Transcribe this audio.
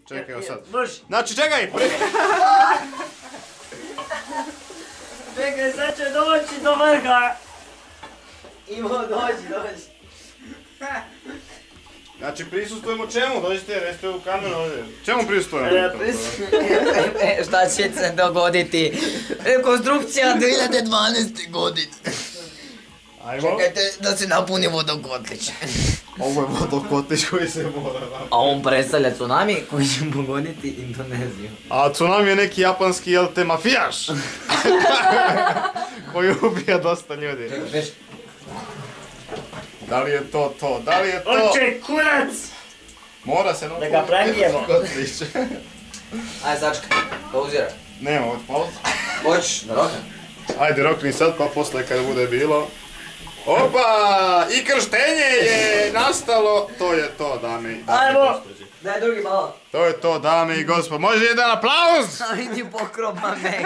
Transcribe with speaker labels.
Speaker 1: Čekaj, sad.
Speaker 2: Može.
Speaker 1: Znači, čekaj!
Speaker 2: Čekaj, sad će doći do vrha. Ivo, dođi.
Speaker 1: Znači, prisustvujemo čemu? Dođite, recite u kameru ovdje. Čemu prisustvujemo?
Speaker 3: Šta će se dogoditi? Rekonstrukcija 2012. godine.
Speaker 1: Ajmo.
Speaker 3: Čekajte da se napuni vodokotlić.
Speaker 1: Ovo je vodokotlić koji se mora napraviti.
Speaker 3: A on predstavlja tsunami koji će pogoditi Indoneziju.
Speaker 1: A tsunami je neki japanski, jel te, mafijaš? Koji ubija dosta ljudi. Da li je to to? Da li je to?
Speaker 2: Oče, kurac!
Speaker 1: Mora se
Speaker 2: Da ga prebijemo.
Speaker 3: Ajde, sačekaj, pauziraj.
Speaker 1: Nema od pauze.
Speaker 3: Hoćeš da roknem?
Speaker 1: Ajde, rokni sad, pa posle kada bude bilo. Opa! I krštenje je nastalo. To je to, dame i gospođe.
Speaker 3: Daj drugi malo.
Speaker 1: To je to, dame i gospod. Može jedan aplauz?
Speaker 3: A vidi pokrop, mame.